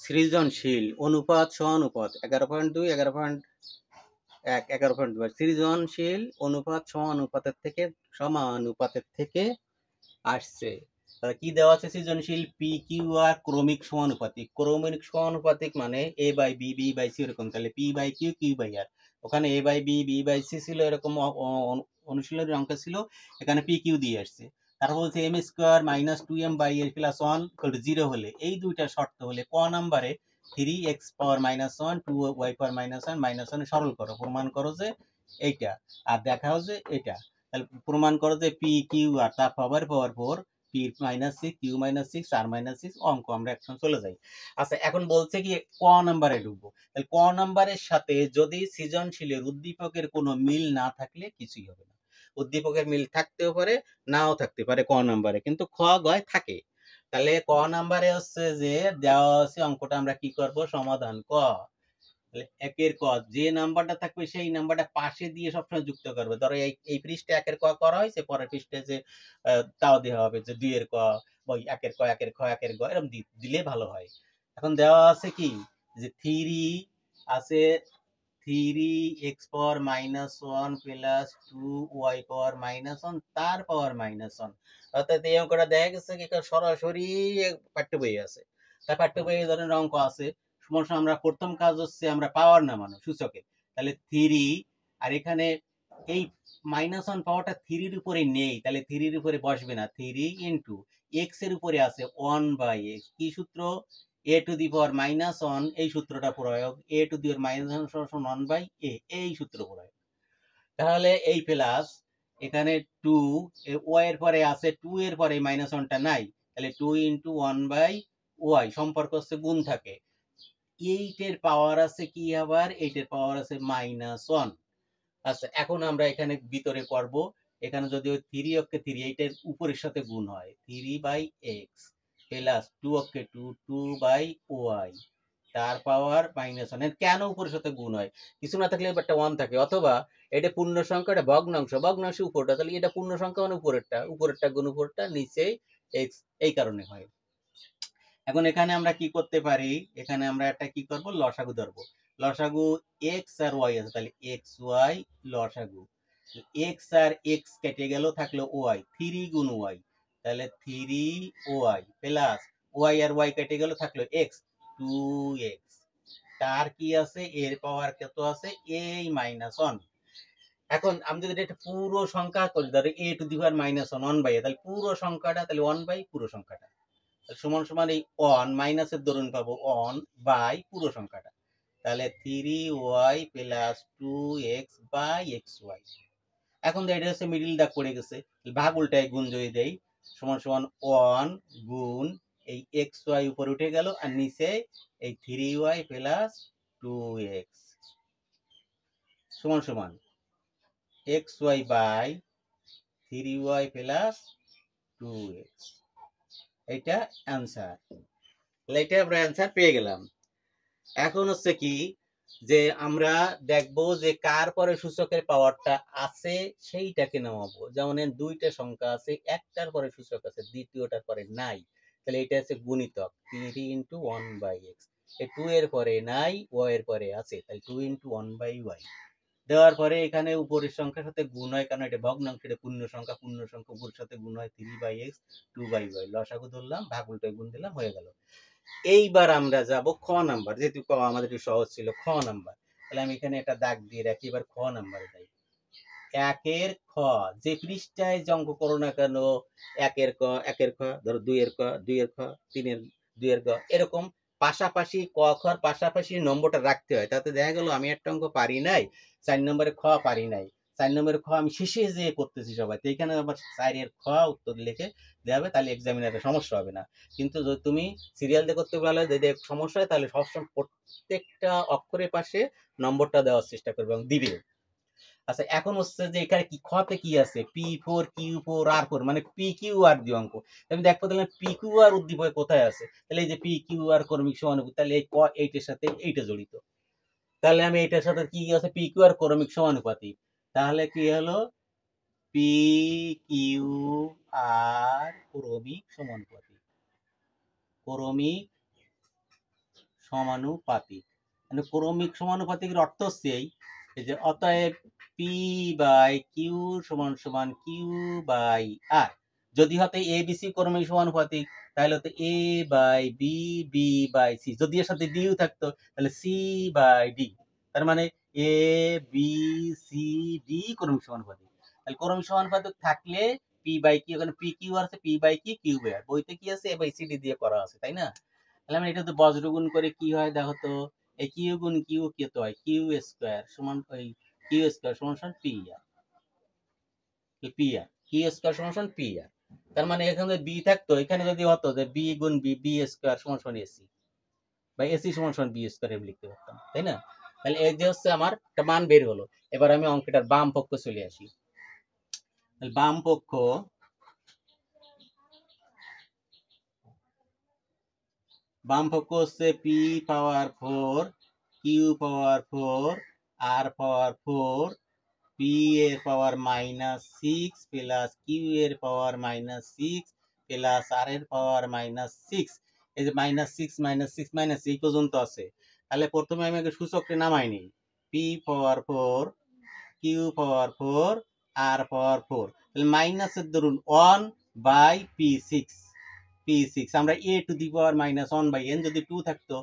সৃজনশীল অনুপাত সহানুপাত 11.2 11.1 11.2 সৃজনশীল অনুপাত সমানুপাতের থেকে আসছে। কি দেওয়া আছে? সৃজনশীল পি কিউ আর ক্রমিক সমানুপাতিক। ক্রমিক সমানুপাতিক মানে A by B B by C এরকম, তাহলে P by Q Q by R. ওখানে A by B B by C ছিল, এরকম অনুশীলনের অঙ্ক ছিল, এখানে পি কিউ দিয়ে আসছে। তারপর বলছে M square minus two M by A plus one zero হলে, এই দুইটা শর্ত হলে ক নাম্বারে three X power minus one two Y power minus one সরল করো, প্রমাণ করো যে এইটা, আর দেখাও যে এটা। তাহলে প্রমাণ করো যে পি কিউ আর তার power power four, P minus six Q minus six R minus six, অঙ্ক আমরা এখন চলে যাই। আচ্ছা, এখন বলছে কি ক নাম্বারে ঢুকবো। তাহলে ক নাম্বারের সাথে যদি সৃজনশীলের উদ্দীপকের কোনো মিল না থাকলে কিছুই হবে না। উদ্দীপকের মিল থাকতেও পারে, নাও থাকতে পারে ক নাম্বারে, কিন্তু খ গয় থাকে। তাহলে ক নাম্বারে হচ্ছে যে দেওয়া আছে অঙ্কটা আমরা কি করব, সমাধান ক। একের ক যে নাম্বারটা থাকবে সেই নাম্বারটা পাশে দিয়ে সবসময় যুক্ত করবে। ধরো এই পৃষ্ঠে একের ক করা হয়েছে, পরের পৃষ্ঠে যে তাও দেওয়া হবে যে দুইয়ের ক, ওই একের ক একের খ একের গ, এরকম দিলে ভালো হয়। এখন দেওয়া আছে কি যে থ্রি আছে, three X power minus one plus two Y power minus one তার পাওয়ার মাইনাস ওয়ান। অর্থাৎ এই অঙ্কটা দেখা গেছে কি সরাসরি পাঠ্য বই আছে। তার পাঠ্য বই এই ধরনের অঙ্ক আছে। সমস্যা আমরা প্রথম কাজ হচ্ছে আমরা পাওয়ার নামানো সূচকে। তাহলে থ্রি, আর এখানে এই মাইনাস ওয়ান পাওয়ারটা থ্রির উপরে নেই, তাহলে থ্রির উপরে বসবে না। থ্রি ইন্টু এক্স এর উপরে আছে ওয়ান বাই এক্স, কি সূত্র? A to the power minus one, এই সূত্রটা প্রয়োগ। A to the power minus one by A, এই সূত্র প্রয়োগ। তাহলে এই প্লাস এখানে টু, ওয়াই এর পরে আছে টু এর পরে মাইনাস ওয়ানটা নাই, তাহলে two into one by Y, সম্পর্ক হচ্ছে গুণ থাকে। এইটের পাওয়ার আছে কি, আবার এইটের পাওয়ার আছে মাইনাস ওয়ান। আচ্ছা, এখন আমরা এখানে ভিতরে করব, এখানে যদি ওই থ্রি অক্ষে থ্রি, এইটার উপরের সাথে গুণ হয়, three by X plus two অক্ষে টু, টু বাই ওয়াই তার পাওয়ার মাইনাস ওয়ান। কেন উপরের সাথে গুণ হয়? কিছু না থাকলে একটা ওয়ান থাকে, অথবা এটা পূর্ণ সংখ্যা, এটা ভগ্নাংশ, ভগ্নাংশ উপরটা, তাহলে এটা পূর্ণ সংখ্যা মানে উপরেরটা, উপরেরটা গুণ উপরেরটা, নিচে এক্স, এই কারণে হয়। এখন এখানে আমরা কি করতে পারি, এখানে আমরা একটা কি করব, লসাগু ধরবো। লসাগু এক্স আর ওয়াই আছে, তাহলে এক্স ওয়াই লসাগু। এক্স আর এক্স কেটে গেল, থাকলো ওয়াই, থ্রি গুণ ওয়াই, তাহলে থ্রি ওয়াই প্লাস ওয়াই আর ওয়াই কেটে গেল, থাকলো এক্স, টু এক্স। তার কি আছে, এর পাওয়ার কত আছে, এই মাইনাস ওয়ান। এখন আমি যদি এটা পুরো সংখ্যা করি, ধরো A to the power minus one, one by, তাহলে পুরো সংখ্যাটা, তাহলে ওয়ান বাই পুরো সংখ্যাটা সমান সমান এই ওয়ান মাইনাসের দরুন পাবো ওয়ান বাই পুরো সংখ্যাটা, তাহলে three Y plus two X by X Y. এখন এটা হচ্ছে মিডিল দাগ পড়ে গেছে, ভাগ উল্টায় গুণ যদি দেই, সমান সমান ওয়ান গুণ এই এক্স ওয়াই উপরে উঠে গেল, আর নিচে এই three Y plus two X সমান সমান X Y by three Y plus two X. এইটা অ্যান্সার। এটা আমরা অ্যান্সার পেয়ে গেলাম। এখন হচ্ছে কি যে আমরা দেখবো যে কার পরে সূচকের পাওয়ারটা আছে সেইটাকে নামাবো। যেমন দুইটা সংখ্যা আছে, একটার পরে সূচক আছে, দ্বিতীয়টার পরে নাই, তাহলে এটা আছে গুণিতক, three into one by X. এই টু এর পরে নাই, ওয়াই এর পরে আছে, তাহলে two into one by Y. দেওয়ার পরে এখানে উপরের সংখ্যার সাথে গুণ হয়, কারণ এটা ভগ্নাংশ, এটা পূর্ণ সংখ্যা, পূর্ণ সংখ্যা উপরের সাথে গুণ হয়, three by X two by Y, লসাগু ধরলাম, ভাগ উল্টায় গুণ দিলাম, হয়ে গেল। এইবার আমরা যাব খ নাম্বার, যেহেতু ক আমাদের একটু সহজ ছিল, খ নাম্বার। তাহলে আমি এখানে একটা দাগ দিয়ে রাখি, এবার খ নাম্বারে যাই। একের খ, যে পৃষ্ঠায় যে অঙ্ক করো না কেন, একের ক একের খ, ধরো দুইয়ের ক দুইয়ের খ, তিনের দুইয়ের ক, এরকম পাশাপাশি ক খর পাশাপাশি নম্বরটা রাখতে হয়। তাতে দেখা গেল আমি একটা অঙ্ক পারি নাই, 4 নম্বরে খ পারি নাই, 4 নম্বরে খ আমি শেষে যেয়ে করতেছি সবাই, তো এখানে আবার 4 খ উত্তর লিখে দেওয়া হবে, তাহলে এক্সামিনারের সমস্যা হবে না। কিন্তু যদি তুমি সিরিয়াল দিয়ে করতে পারলে, যদি সমস্যা হয়, তাহলে সবসময় প্রত্যেকটা অক্ষরের পাশে নম্বরটা দেওয়ার চেষ্টা করবে এবং দিবে। আচ্ছা, এখন হচ্ছে যে এখানে কি খতে কি আছে, পি ফোর কিউ ফোর আর ফোর, মানে পি কিউ আর দিয়ে অঙ্ক। আমি দেখবো তাহলে পি কিউ আর উদ্দীপক কোথায় আছে, তাহলে এই যে পি কিউ আর ক্রমিক সমানুপাতিক, তাহলে এই ক এইটার সাথে এইটা জড়িত, তাহলে আমি এইটার সাথে কি আছে, পি কিউ আর ক্রমিক সমানুপাতিক, তাহলে কি হলো, পি কিউ আর ক্রমিক সমানুপাতিক, ক্রমিক সমানুপাতিক। মানে ক্রমিক সমানুপাতিকের অর্থ হচ্ছে এই যে অতএব পি বাই কিউ সমান সমান কিউ বাই আর। যদি হতে এ বি সি ক্রমিক সমানুপাতিক তাহলে হতো A by B, B by C. যদি এর সাথে ডিও থাকতো তাহলে সি বাই ডি। তার মানে এ বি সি ডি ক্রমিক সমানুপাতিক। তাহলে ক্রমিক সমানুপাতিক থাকলে পি বাই কিউ, এখানে পি কিউ আছে, পি বাই কি কিউ বাই আর। বইতে কি আছে, এ বাই সি ডি দিয়ে করা আছে, তাই না? তাহলে আমরা এটা তো বজ্রগুণ করে কি হয় দেখো তো, এই কিউ গুণ কিউ কত হয়, কিউ স্কয়ার সমান ওই কিউ স্কয়ার সমান সমান পি আর, পি আর কিউ স্কয়ার সমান সমান পি আর। তার মানে এখানে বি থাকতো, এখানে যদি হতো যে বি গুণ বি, বি স্কয়ার সমান সমান এসি বা এসি সমান সমান বি স্কয়ার এম লিখতে পারতাম, তাই না? তাহলে এই যে হচ্ছে আমার একটা মান বের হলো। এবার আমি অঙ্কটার বাম পক্ষ চলে আসি। বাম পক্ষ হচ্ছে P power 4 Q power 4 R power 4 P এর পাওয়ার -6 প্লাস কিউ এর পাওয়ার -6 প্লাস আর এর পাওয়ার -6। এই যে -6 এই পর্যন্ত আছে। তাহলে প্রথমে আমি আগে সূচকটা নামাই নিই, P power 4 Q power 4 R power 4। তাহলে মাইনাসের ধরুন 1 বাই পি6 আমরা a to the power -1 by n, যদি 2 থাকতো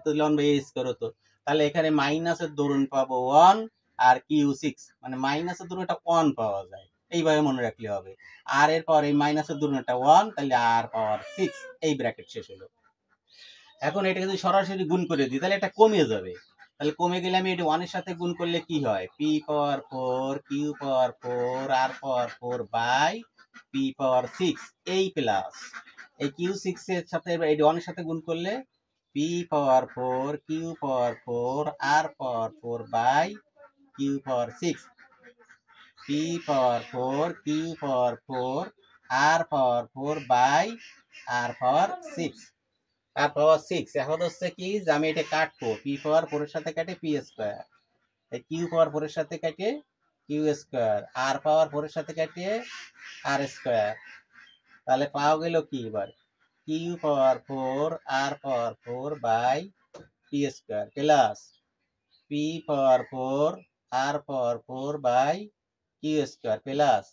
তাহলে 1 বাই a স্কয়ার হতো। তাহলে এখানে মাইনাসের দরুন পাবো 1 আর কিউ6, মানে মাইনাসের দরুন এটা 1 পাওয়া যায়, এইভাবে মনে রাখলে হবে। আর এর পর এই মাইনাসের দরুন এটা 1, তাহলে আর পাওয়ার 6, এই ব্র্যাকেট শেষ হলো। এখন এটা যদি সরাসরি গুণ করে দিই তাহলে এটা কমে যাবে। তাহলে কমে গেলে আমি এটা 1 এর সাথে গুণ করলে কি হয়, P power 4 Q power 4 R power 4 by P power 6 এই প্লাস এই কিউ6 এর সাথে এটা 1 এর সাথে গুণ করলে P power 4 Q power 4 R power 4 by Q power 6, P power 4 Q power 4 R power 4 by R power 6 R power 6। এখন হচ্ছে কি যে আমি এটা কাটবো, পি পাওয়ার 4 এর সাথে কাটে পি স্কয়ার, এই কিউ পাওয়ার 4 এর সাথে কাটে কিউ স্কয়ার, আর পাওয়ার 4 এর সাথে কাটে আর স্কয়ার। তাহলে পাওয়া গেল কি এবার, Q power 4 R power 4 by P square plus P power 4 R power 4 by Q square plus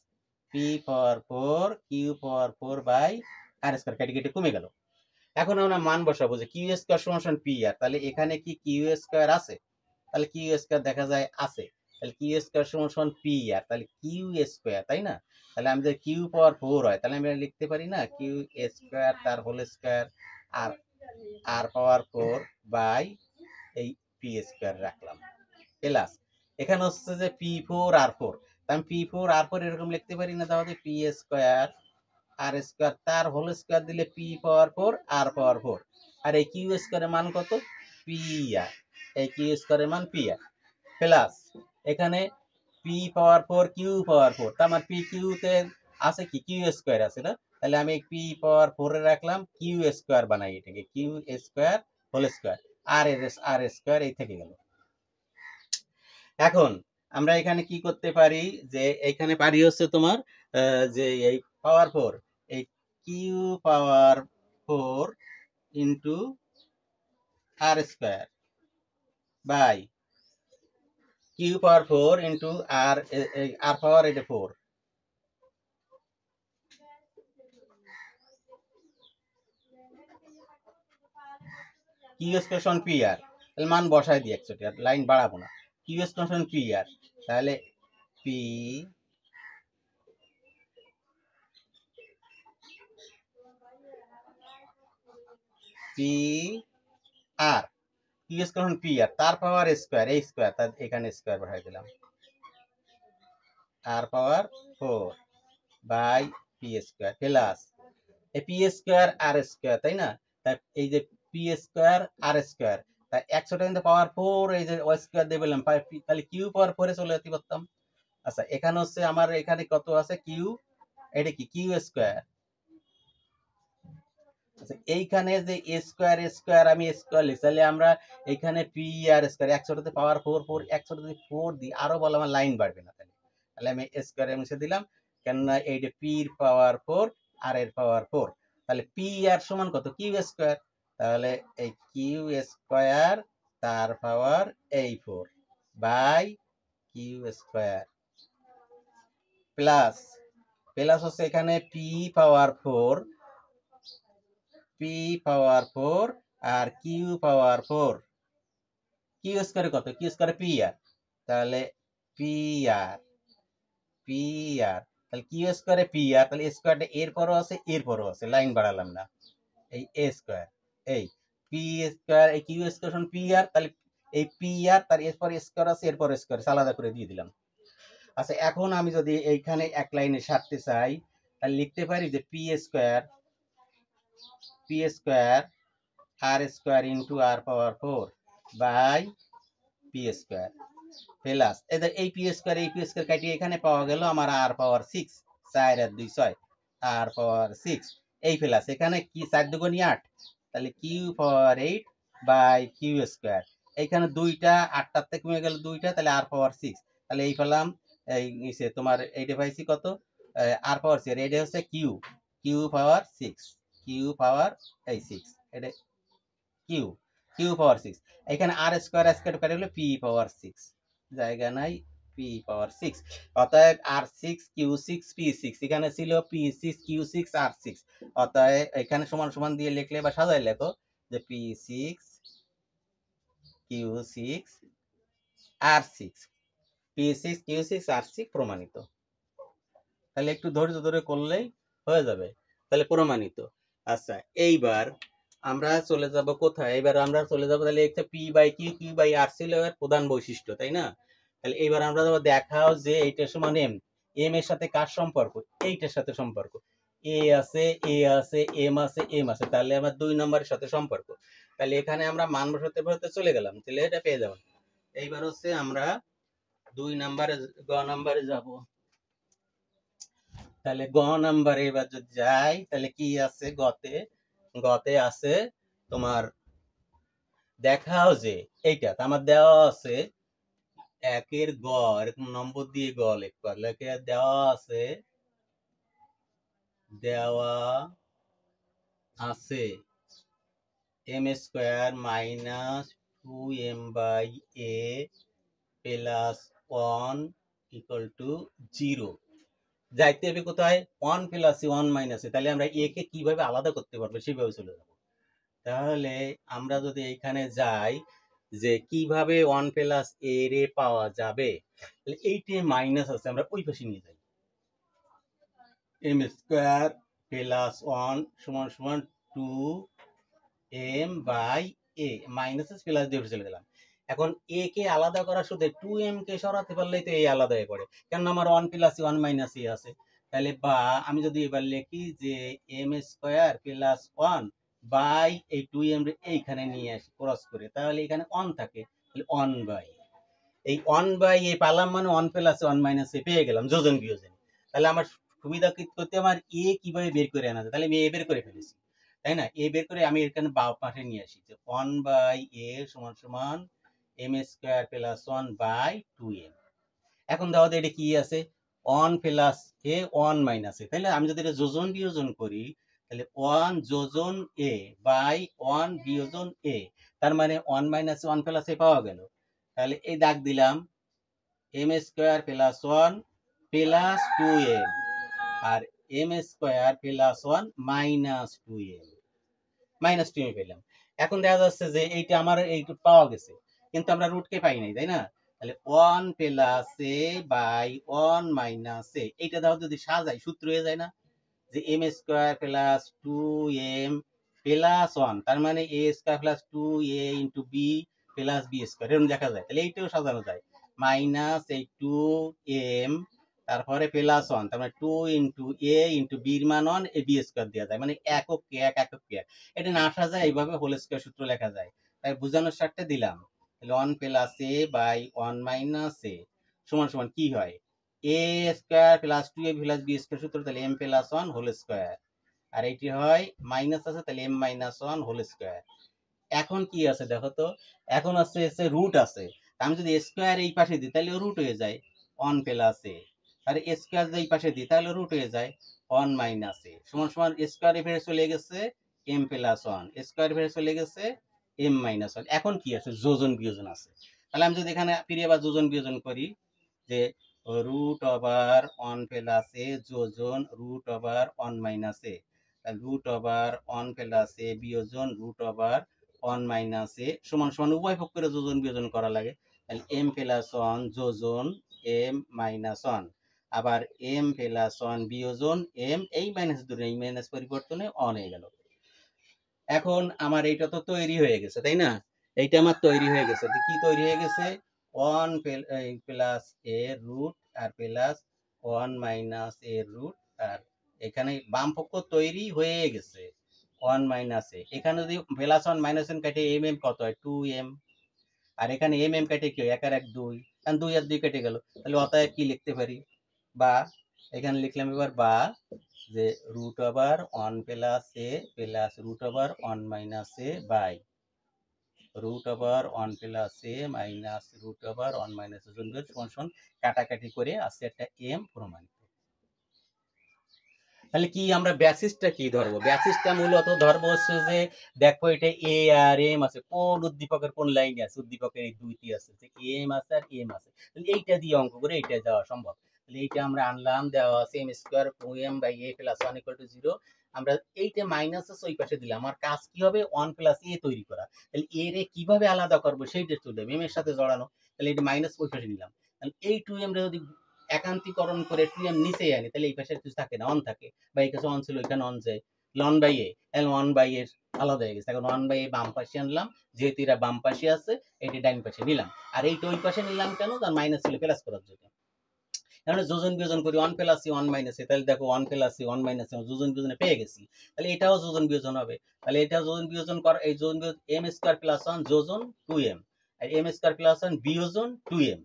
P power 4 Q power 4 by R square. কেটে কেটে কমে গেল। এখন আমরা মান বসাবো যে কিউ স্কয়ার সমান সমান পি আর। তাহলে এখানে কি কিউ স্কয়ার আছে, তাহলে কিউ স্কয়ার দেখা যায় আছে। তাহলে কিউ স্কয়ার সমান সমান পি আর, তাহলে কিউ স্কয়ার, তাই না? তাহলে আমি যদি কিউ পাওয়ার 4 হয় তাহলে আমি লিখতে পারি না কিউ স্কয়ার তার হোল স্কয়ার আর আর পাওয়ার 4 বাই এই পি স্কয়ার রাখলাম প্লাস এখানে হচ্ছে যে পি4 আর4। তাই আমি পি4 আর4 এরকম লিখতে পারি না, তাহলে পি স্কয়ার আর স্কয়ার তার হোল স্কয়ার দিলে পি পাওয়ার 4 আর পাওয়ার 4। আর এই কিউ স্কয়ারের মান কত, পি আর, এই কিউ স্কয়ারের মান পি আর প্লাস এখানে পি পাওয়ার 4 কিউ পাওয়ার 4, তার মানে পি কিউ তে আছে কি কিউ স্কয়ার আছে না, তাহলে আমি পি পাওয়ার 4 এ রাখলাম, কিউ স্কয়ার বানাই এটাকে Q square whole square R square এই থেকে গেল। এখন আমরা এখানে কি করতে পারি, যে এখানে পারি হচ্ছে তোমার যে এই পাওয়ার 4, এই Q power 4 into R square by Q power 4 into R R power এটা 4, কিউ স্কয়ার সমান পি আর। তাহলে মান বসাই দিই, একচুয়ালি আর লাইন বাড়াবো না। কিউ স্কয়ার সমান পি আর, তাহলে P P R Q square সমান পি আর তার পাওয়ার স্কয়ার, এই স্কয়ার তার এখানে স্কয়ার বসাই দিলাম, আর power 4 by P square plus এই পি স্কয়ার আর স্কয়ার, তাই না? তাই এই যে পি স্কয়ার আর স্কয়ার, তাই 100টা কিন্তু পাওয়ার 4 এই যে ওয়াই স্কয়ার দিয়ে বললাম, তাহলে কিউ পাওয়ার 4 এ চলে যেতে পারতাম। আচ্ছা এখানে হচ্ছে আমার এখানে কত আছে কিউ, এটা কি কিউ স্কয়ার। আচ্ছা এইখানে যে স্কয়ার স্কয়ার আমি স্কয়ার লিখছি, তাহলে আমরা এখানে পি আর স্কয়ার 100টাতে পাওয়ার 4 4 100টাতে 4 দিই, আরো বলে আমার লাইন বাড়বে না। তাহলে আমি স্কয়ারে মুছে দিলাম, কেননা এইটা পি এর পাওয়ার 4 আর এর পাওয়ার 4। তাহলে পি আর সমান কত, কিউ স্কয়ার। তাহলে এই কিউ স্কয়ার তার পাওয়ার এই 4 by Q square plus plus হচ্ছে এখানে পি পাওয়ার 4 আর কিউ পাওয়ার 4 কিউ স্কয়ারে কত কিউ স্কয়ারে পি আর তাহলে পি আর পি আর তাহলে কিউ স্কয়ারে পি আর তাহলে স্কয়ারটা এরপরও আছে লাইন বাড়ালাম না এই এ স্কয়ার এই পি স্কয়ার এই কিউ স্কয়ার পি আর তাহলে এই পি আর তার এরপর স্কয়ার আছে এরপর স্কয়ার আলাদা করে দিয়ে দিলাম। আচ্ছা এখন আমি যদি এইখানে এক লাইনে সারতে চাই তাহলে লিখতে পারি যে P square R square into R power 4 by P square plus এদের এই পি স্কয়ার কাটিয়ে এখানে পাওয়া গেল আমার আর পাওয়ার 6 4 আর 2 6 আর পাওয়ার 6 এই প্লাস এখানে কি 4 দুগুণী 8 তাহলে Q power 8 by Q square এইখানে দুইটা 8টার থেকে কমে গেল দুইটা তাহলে আর পাওয়ার 6 তাহলে এই পেলাম এই নিচে তোমার এইটা পাইছি কত আর পাওয়ার 6 এটা হচ্ছে কিউ পাওয়ার 6 এটা কিউ কিউ পাওয়ার 6 এখানে আর স্কয়ার করে হলো পি পাওয়ার 6 জায়গা নাই পি পাওয়ার 6 অতএব আর 6 কিউ 6 পি 6 এখানে ছিল পি 6 কিউ 6 আর 6 অতএব এখানে সমান সমান দিয়ে লিখলে বা সাজাই লেখো যে পি 6 কিউ 6 আর 6 পি 6 কিউ 6 আর 6 প্রমাণিত। তাহলে একটু ধৈর্য ধরে করলেই হয়ে যাবে তাহলে প্রমাণিত। আচ্ছা এইবার আমরা চলে যাব কোথায় এবার আমরা চলে যাব তাহলে একটা P by Q Q by R ছিল এর প্রধান বৈশিষ্ট্য তাই না। তাহলে এবার আমরা দেখাও যে এইটা সমান এম এম এর সাথে কার সম্পর্ক এইটার সাথে সম্পর্ক এ আছে এম আছে তাহলে আমার 2 নম্বরের সাথে সম্পর্ক। তাহলে এখানে আমরা মান বসাতে বসাতে চলে গেলাম তাহলে এটা পেয়ে যাবেন। এইবার হচ্ছে আমরা 2 নম্বরে গ নম্বরে যাব। তাহলে গ নাম্বারে এবার যদি যাই তাহলে কি আছে গতে আছে তোমার দেখাও যে এইটা আমার দেওয়া আছে একের গ এরকম নম্বর দিয়ে গ লিখবা লেখে দেওয়া আছে M square minus 2m by A plus 1 equal to 0 যাইতে হবে কোথায় 1 প্লাস 1 মাইনাস তাহলে আমরা এ কে কিভাবে আলাদা করতে পারবো সেভাবে চলে যাবো। তাহলে আমরা যদি এইখানে যাই যে কিভাবে 1 প্লাস এ রে পাওয়া যাবে তাহলে এইটি মাইনাস আছে আমরা ওই পাশে নিয়ে যাই এম স্কোয়ার প্লাস 1 সমান সমান 2m by A minus plus দিয়ে চলে গেলাম। এখন এ কে আলাদা করা শুধু 2m কে সরাতে পারলেই তো এই আলাদা হয়ে পড়ে কেন আমার 1 প্লাস 1 মাইনাস এ আছে। তাহলে বা আমি যদি এবার লিখি যে এম স্কোয়ার প্লাস 1 বাই এই 2m এইখানে নিয়ে আসি ক্রস করে তাহলে এখানে 1 থাকে তাহলে 1 বাই এই 1 বাই এই পালাম মানে 1 প্লাস 1 মাইনাস এ পেয়ে গেলাম যোজন বিয়োজন। তাহলে আমার সুবিধা করতে আমার এ কিভাবে বের করে আনা যায় তাহলে আমি এ বের করে ফেলেছি তাই না। এ বের করে আমি এখানে বাম পাশে নিয়ে আসি যে 1 বাই এ সমান সমান M square plus 1 by 2m। এখন দাও এটা কি আছে 1 প্লাস এ 1 মাইনাস এ তাহলে আমি যদি এটা যোজন বিয়োজন করি তাহলে 1 যোজন এ বাই 1 বিয়োজন এ তার মানে 1 মাইনাস 1 প্লাস এ পাওয়া গেল। তাহলে এই দাগ দিলাম M square plus 1 plus 2m আর M square plus 1 minus 2m পেলাম। এখন দেখা যাচ্ছে যে এইটা আমার এইটু পাওয়া গেছে কিন্তু আমরা রুটকে পাই নাই তাই না। তাহলে 1 প্লাস এ বাই 1 মাইনাস এ এইটা দাও যদি সাজাই সূত্র হয়ে যায় না যে M square plus 2m plus 1 তার মানে A square plus 2a into B plus B square এরকম দেখা যায়। তাহলে এইটাও সাজানো যায় মাইনাস এই 2m তারপরে প্লাস 1 তার মানে 2 ইন্টু এ ইন্টু বির মান 1 এ বি স্কয়ার দেওয়া যায় মানে একক কে এটা না সাজায় এইভাবে হোল স্কয়ার সূত্র লেখা যায় তাই বোঝানোর স্বার্থে দিলাম। তাহলে 1 plus A by 1 minus A সমান সমান কি হয় A square plus 2a plus B square সূত্র তাহলে m প্লাস 1 হোল স্কয়ার আর এইটি হয় মাইনাস আছে তাহলে m মাইনাস 1 হোল স্কয়ার। এখন কি আছে দেখো তো এখন আছে রুট আছে আমি যদি স্কয়ার এই পাশে দিই তাহলে রুট হয়ে যায় 1 প্লাস এ আর স্কয়ার এই পাশে দিই তাহলে রুট হয়ে যায় 1 মাইনাস এ সমান সমান স্কয়ার এ ফেরে চলে গেছে এম প্লাস ওয়ান স্কোয়ার ভেরে চলে গেছে এম মাইনাস ওয়ান। এখন কি আছে, যোজন বিয়োজন আছে। তাহলে আমি যদি এখানে ফিরে আবার যোজন বিয়োজন করি, যে রুট ওভার ওয়ান প্লাস এ যোজন রুট ওভার ওয়ান মাইনাস এ, রুট ওভার ওয়ান প্লাস এ বিয়োজন root over one minus A সমান সমান উভয় পক্ষের যোজন বিয়োজন করা লাগে। তাহলে এম প্লাস ওয়ান যোজন এম মাইনাস ওয়ান, আবার এম প্লাস ওয়ান বিয়োজন এম, এই মাইনাস ধরে এই মাইনাস পরিবর্তনে অন হয়ে গেল। এখন আমার এইটা তো তৈরি হয়ে গেছে, তাই না? এইটা আমার তৈরি হয়ে গেছে। কি তৈরি হয়ে গেছে? ওয়ান প্লাস এ রুট আর প্লাস ওয়ান মাইনাস এ রুট, আর এখানে বাম পক্ষ তৈরি হয়ে গেছে ওয়ান মাইনাস এ। এখানে যদি প্লাস ওয়ান মাইনাস ওয়ান কেটে এম এম কত হয়, টু এম। আর এখানে এম এম কেটে কি হয়, এক আর এক দুই, কারণ দুই আর দুই কেটে গেল। তাহলে অতএব কি লিখতে পারি, বা এখানে লিখলাম এবার বা, যে root over one plus A plus root over one minus A by root over one plus A minus root over one minus A সমান সমান কাটাকাটি করে আসছে একটা এম প্রমাণিত। তাহলে কি আমরা বেসিসটা কি ধরবো? বেসিসটা মূলত ধরবো হচ্ছে যে, দেখো এটা এ আর এম আছে, কোন উদ্দীপকের কোন লাইনে আছে, উদ্দীপকের এই দুইটি আছে, যে এম আছে আর এম আছে। তাহলে এইটা দিয়ে অঙ্ক করে এইটা যাওয়া সম্ভব। তাহলে এইটা আমরা আনলাম, দেওয়া আছে M square M by A plus one equal to zero. আমরা এইটা মাইনাস আছে ওই পাশে দিলাম, আমার কাজ কি হবে, ওয়ান প্লাস এ তৈরি করা। তাহলে এ রে কিভাবে আলাদা করবো সেইটা চলে এম এর সাথে জড়ানো। তাহলে এটা মাইনাস ওই পাশে নিলাম। তাহলে এই টু এম রে যদি একান্তিকরণ করে টু এম নিচে আনি, তাহলে এই পাশে কিছু থাকে না, অন থাকে, বা এই কাছে অন ছিল এখানে অন যায়, লন বাই এ, তাহলে ওয়ান বাই এর আলাদা হয়ে গেছে। এখন ওয়ান বাই এ বাম পাশে আনলাম, যেহেতু এরা বাম পাশে আছে এটি ডাইন পাশে নিলাম। আর এইটা ওই পাশে নিলাম কেন, তার মাইনাস ছিল প্লাস করার জন্য। তাহলে যোজন বিয়োজন করি, one plus C one minus A, তাহলে দেখো one plus C one minus যোজন বিয়োজনে পেয়ে গেছি। তাহলে এটাও যোজন বিয়োজন হবে। তাহলে এটা যোজন বিয়োজন কর, এই যোজন বিয়োজন এম স্কোয়ার প্লাস ওয়ান যোজন টু এম, আর এম স্কোয়ার প্লাস ওয়ান বিয়োজন টু এম।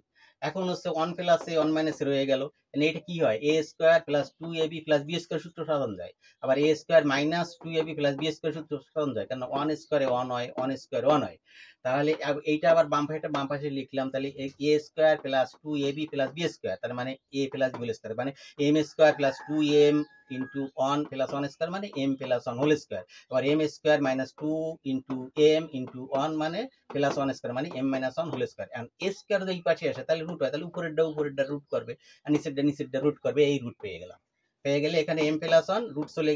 এখন হচ্ছে ওয়ান প্লাস এ ওয়ান মাইনাস রয়ে গেল। এটা কি হয়, A square plus two A B plus B square সূত্র সাজানো যায়। আবার A square minus two A B plus B square সূত্র সাজানো যায়, কারণ ওয়ান স্কোয়ারে ওয়ান হয়, ওয়ান স্কোয়ার ওয়ান হয়। তাহলে এইটা আবার বাম পাশে লিখলাম, তাহলে A square plus two A B plus B square, তার মানে A plus B whole square, মানে M square plus two M into one plus one square, মানে M plus one whole square. আবার M square minus two into M into one, মানে plus one square, মানে M minus one whole square. And A square যদি এই পাশে আসে তাহলে root হয়, তাহলে উপরেরটা রুট করবে, আর নিচেরটা রুট করবে, এই রুট পেয়ে গেলাম। পেয়ে গেলে এখানে এম প্লাস ওয়ান রুট চলে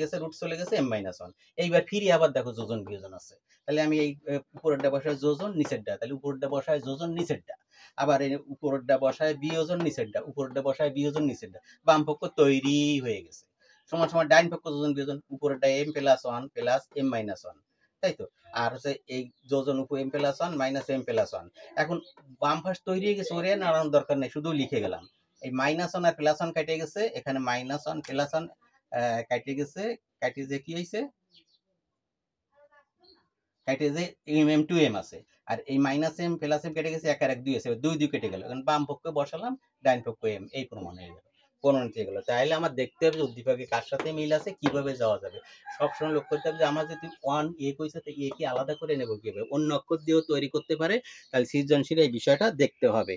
গেছে এম মাইনাস ওয়ান। এইবার ফিরে আবার দেখো যোজন বিয়োজন আছে। তাহলে আমি এই উপরেরটা বসায় যোজন নিচেরটা, তাহলে উপরেরটা বসায় যোজন নিচেরটা, আবার এই উপরেরটা বসায় বিয়োজন নিচেরটা, উপরেরটা বসায় বিয়োজন নিচেরটা, বাম পক্ষ তৈরি হয়ে গেছে। সমান সমান ডাইন পক্ষ যোজন বিয়োজন, উপরেরটা M plus one plus M minus one, তাই তো। আর হচ্ছে এই যোজন উপর M plus one minus M plus one. এখন বাম পাশ তৈরি হয়ে গেছে, ওরে নাড়ানোর দরকার নেই, শুধু লিখে গেলাম। এই মাইনাস ওয়ান আর প্লাস ওয়ান কেটে গেছে, এখানে মাইনাস ওয়ান প্লাস ওয়ান কেটে গেছে, কেটে যে কি হয়েছে, কেটে যে এম এম টু এম আছে, আর এই মাইনাস এম প্লাস এম কেটে গেছে, এক আর এক দুই আছে, দুই দুই কেটে গেল, বাম পক্ষে বসালাম, ডাইন পক্ষ এম, এই প্রমাণ হয়ে গেল, প্রমাণিত হয়ে গেল। তাহলে আমার দেখতে হবে যে উদ্দীপকে কার সাথে মিল আছে, কিভাবে যাওয়া যাবে। সবসময় লক্ষ্য করতে হবে যে আমার যদি ওয়ান এ কইছে, তো এ কি আলাদা করে নেব কিভাবে, অন্য অক্ষর দিয়েও তৈরি করতে পারে। তাহলে সৃজনশীল এই বিষয়টা দেখতে হবে।